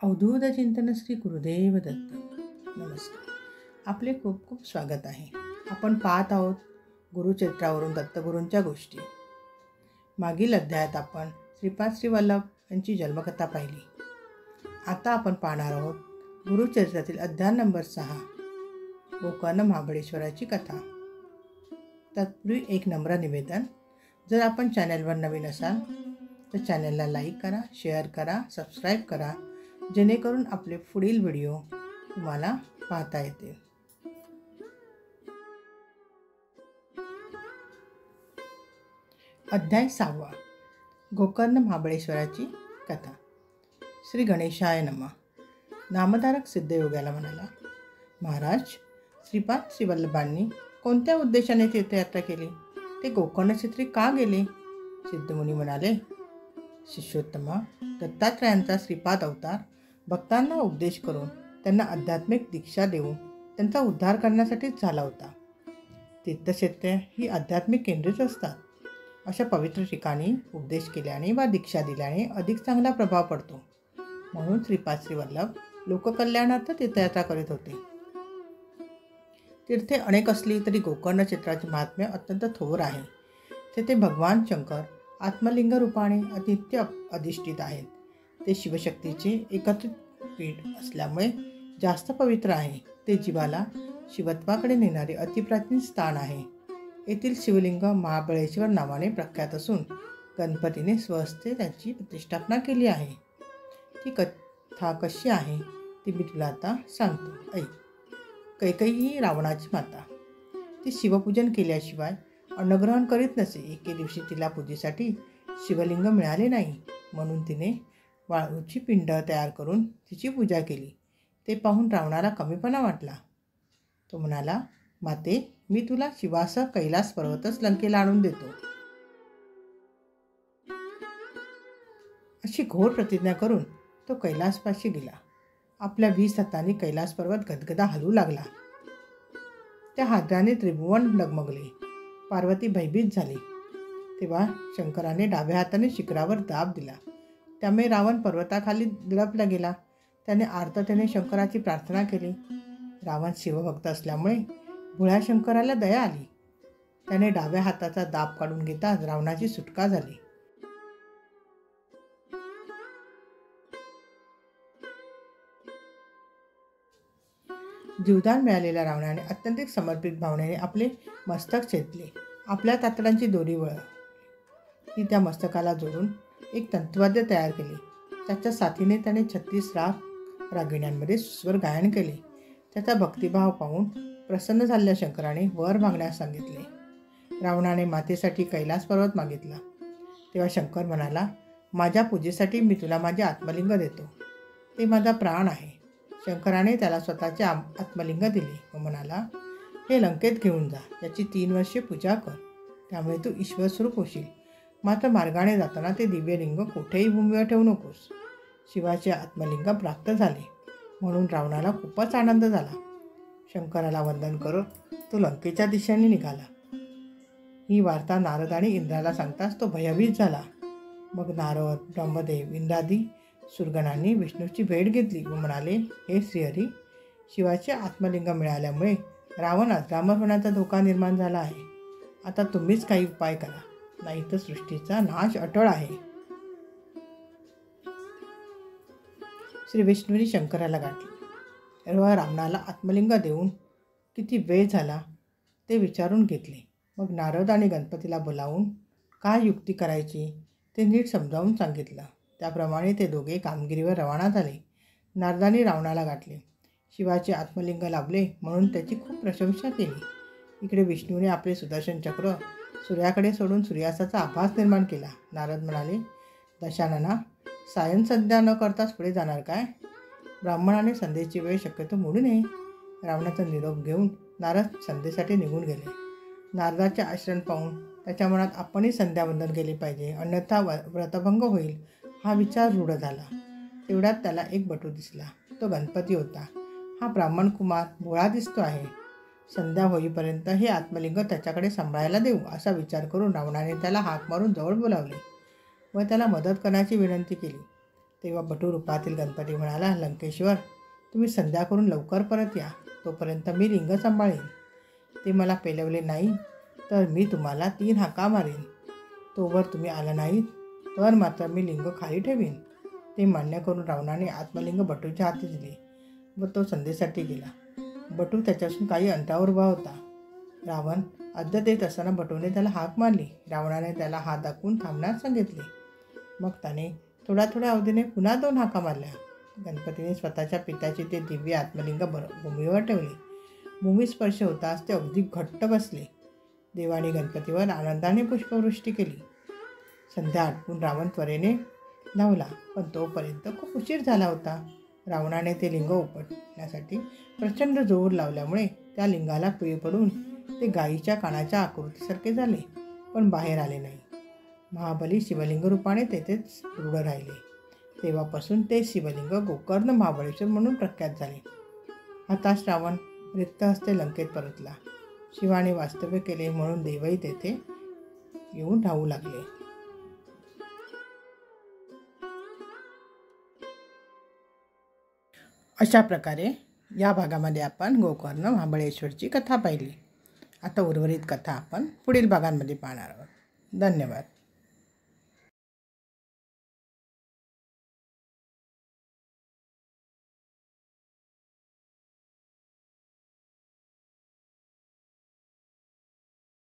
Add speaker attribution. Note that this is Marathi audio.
Speaker 1: अवधूत चिंतन श्री गुरुदेव दत्त. नमस्कार. आपले खूप खूप स्वागत आहे. आपण पाहत आहोत गुरुचरित्रावरून दत्तगुरूंच्या गोष्टी. मागील अध्यायात आपण श्रीपाद श्री वल्लभ यांची जन्मकथा पाहिली. आता आपण पाहणार आहोत गुरुचरित्रातील अध्याय नंबर 6, गोकर्ण महाबळेश्वराची कथा. तत्पूर्वी एक नम्र निवेदन, जर आपण चॅनलवर नवीन असाल तर चॅनलला लाईक करा, शेअर करा, सबस्क्राईब करा, जेणेकरून आपले पुढील व्हिडिओ तुम्हाला पाहता येतील. अध्याय 6, गोकर्ण महाबळेश्वराची कथा. श्री गणेशाय नमः. नामधारक सिद्धयोग्याला म्हणाला, महाराज, श्रीपाद श्रीवल्लभांनी कोणत्या उद्देशाने तीर्थयात्रा केली? ते गोकर्ण क्षेत्री का गेले? सिद्धमुनी म्हणाले, शिष्योत्तमा, दत्तात्रयांचा श्रीपाद अवतार भक्तांना उपदेश करून त्यांना आध्यात्मिक दीक्षा देऊन त्यांचा उद्धार करण्यासाठीच झाला होता. तीर्थक्षेत्रे ही आध्यात्मिक केंद्रेच असतात. अशा पवित्र ठिकाणी उपदेश केल्याने वा दीक्षा दिल्याने अधिक चांगला प्रभाव पडतो. म्हणून श्रीपाद श्रीवल्लभ लोककल्याणार्थ तीर्थयात्रा करीत होते. तीर्थे अनेक असली तरी गोकर्ण क्षेत्राचे महात्म्य अत्यंत थोर आहे. तेथे भगवान शंकर आत्मलिंग रूपाने नित्य अधिष्ठित आहेत. ते शिवशक्तीचे एकत्रित पीठ असल्यामुळे जास्त पवित्र आहे. ते जीवाला शिवत्वाकडे नेणारे अतिप्राचीन स्थान आहे. येथील शिवलिंग महाबळेश्वर नावाने प्रख्यात असून गणपतीने स्वहस्ते त्याची प्रतिष्ठापना केली आहे. ती कथा कशी आहे ती मी तुला आता सांगतो, ऐक. कैकेयी ही रावणाची माता. ती शिवपूजन केल्याशिवाय अन्नग्रहण करीत नसे. एके दिवशी तिला पूजेसाठी शिवलिंग मिळाले नाही, म्हणून तिने वाळूची पिंड तयार करून तिची पूजा केली. ते पाहून रावणाला कमीपणा वाटला. तो म्हणाला, माते, मी तुला शिवासह कैलास पर्वतच लंकेला आणून देतो. अशी घोर प्रतिज्ञा करून तो कैलासपाशी गेला. आपल्या 20 हातांनी कैलास पर्वत गदगदा हलू लागला. त्या हादऱ्याने त्रिभुवन डगमगले. पार्वती भयभीत झाली. तेव्हा शंकराने डाव्या हाताने शिखरावर दाब दिला. त्यामुळे रावण पर्वताखाली दडपला गेला. त्याने आर्ततेने शंकराची प्रार्थना केली. रावण शिवभक्त असल्यामुळे भोळ्या शंकराला दया आली. त्याने डाव्या हाताचा दाब काढून घेताच रावणाची सुटका झाली. जीवदान मिळालेल्या रावणाने अत्यंत समर्पित भावनेने आपले मस्तक छेदले. आपल्या तातडांची दोरी वळवली. ती त्या मस्तकाला जोडून एक तंतुवाद्य तयार केले. त्याच्या साथीने त्याने 36 रागिण्यांमध्ये स्वर गायन केले. त्याचा भक्तिभाव पाहून प्रसन्न झालेल्या शंकराने वर मागण्यास सांगितले. रावणाने मातेसाठी कैलास पर्वत मागितला. तेव्हा शंकर म्हणाला, माझ्या पूजेसाठी मी तुला माझे आत्मलिंग देतो. ते माझा प्राण आहे. शंकराने त्याला स्वतःचे आत्मलिंग दिले व म्हणाला, हे लंकेत घेऊन जा. याची 3 वर्षे पूजा कर. त्यामुळे तू ईश्वरस्वरूप होशील. मात्र मार्गाने जाताना ते दिव्यलिंग कुठेही भूमीवर ठेवू नकोस. शिवाचे आत्मलिंग प्राप्त झाले म्हणून रावणाला खूपच आनंद झाला. शंकराला वंदन करत तो लंकेच्या दिशेने निघाला. ही वार्ता नारद आणि इंद्राला सांगताच तो भयभीत झाला. मग नारद, ब्रह्मदेव, इंद्रादी सुरगणांनी विष्णूची भेट घेतली व म्हणाले, हे श्रीहरी, शिवाचे आत्मलिंग मिळाल्यामुळे रावण अजरामर होण्याचा धोका निर्माण झाला आहे. आता तुम्हीच काही उपाय करा, नाही तर सृष्टीचा नाश अटळ आहे. श्री विष्णूंनी शंकराला गाठले व रावणाला आत्मलिंग देऊन किती वेळ झाला ते विचारून घेतले. मग नारद आणि गणपतीला बोलावून काय युक्ती करायची ते नीट समजावून सांगितलं. त्याप्रमाणे ते दोघे कामगिरीवर रवाना झाले. नारदांनी रावणाला गाठले. शिवाचे आत्मलिंग लाभले म्हणून त्याची खूप प्रशंसा केली. इकडे विष्णूने आपले सुदर्शन चक्र सूर्याकडे सोडून सूर्यास्ताचा आभास निर्माण केला. नारद म्हणाले, दशानना, सायन संध्या न करताच पुढे जाणार काय? ब्राह्मणाने संध्येची वेळ शक्यतो मोडू नये. रावणाचा निरोप घेऊन नारद संध्येसाठी निघून गेले. नारदाचे आचरण पाहून त्याच्या मनात आपणही संध्यावंदन केले पाहिजे, अन्यथा व्रतभंग होईल हा विचार रूढ झाला. तेवढ्यात त्याला एक बटू दिसला. तो गणपती होता. हा ब्राह्मण कुमार भोळा दिसतो आहे. संध्या होईपर्यंत हे आत्मलिंग त्याच्याकडे सांभाळायला देऊ असा विचार करून रावणाने त्याला हाक मारून जवळ बोलावले व त्याला मदत करण्याची विनंती केली. तेव्हा बटू रूपातील गणपती म्हणाला, लंकेश्वर, तुम्ही संध्या करून लवकर परत या, तोपर्यंत मी लिंग सांभाळीन. ते मला पेलवले नाही तर मी तुम्हाला 3 हाका मारीन. तोवर तुम्ही आला नाहीत तर मात्र मी लिंग खाली ठेवीन. ते मान्य करून रावणाने आत्मलिंग बटूच्या हाती दिले व तो संध्येसाठी गेला. बटू त्याच्यापासून काही अंतरावर उभा होता. रावण अद्दत येत असताना बटूने त्याला हाक मारली. रावणाने त्याला हात दाखवून थांबण्यास सांगितले. मग त्याने थोड्या अवधीने पुन्हा 2 हाका मारल्या. गणपतीने स्वतःच्या पित्याचे ते दिव्य आत्मलिंग भूमीवर ठेवले. भूमी स्पर्श होताच ते अगदी घट्ट बसले. देवाने गणपतीवर आनंदाने पुष्पवृष्टी केली. संध्या आटपून रावण त्वरेने धावला, पण तोपर्यंत खूप उशीर झाला होता. रावणाने ते लिंग उपटण्यासाठी प्रचंड जोर लावल्यामुळे त्या लिंगाला पिळ पडून ते गायीच्या कानाच्या आकृतीसारखे झाले, पण बाहेर आले नाही. महाबली शिवलिंग रूपाने तेथेच दृढ राहिले. तेव्हापासून ते शिवलिंग गोकर्ण महाबळेश्वर म्हणून प्रख्यात झाले. हताश रावण रिक्त हस्ते लंकेत परतला. शिवाने वास्तव्य केले म्हणून देवही तेथे येऊन राहू लागले. अशा प्रकारे या भागामध्ये आपण गोकर्ण महाबळेश्वरची कथा पाहिली. आता उर्वरित कथा आपण पुढील भागांमध्ये पाहणार आहोत. धन्यवाद.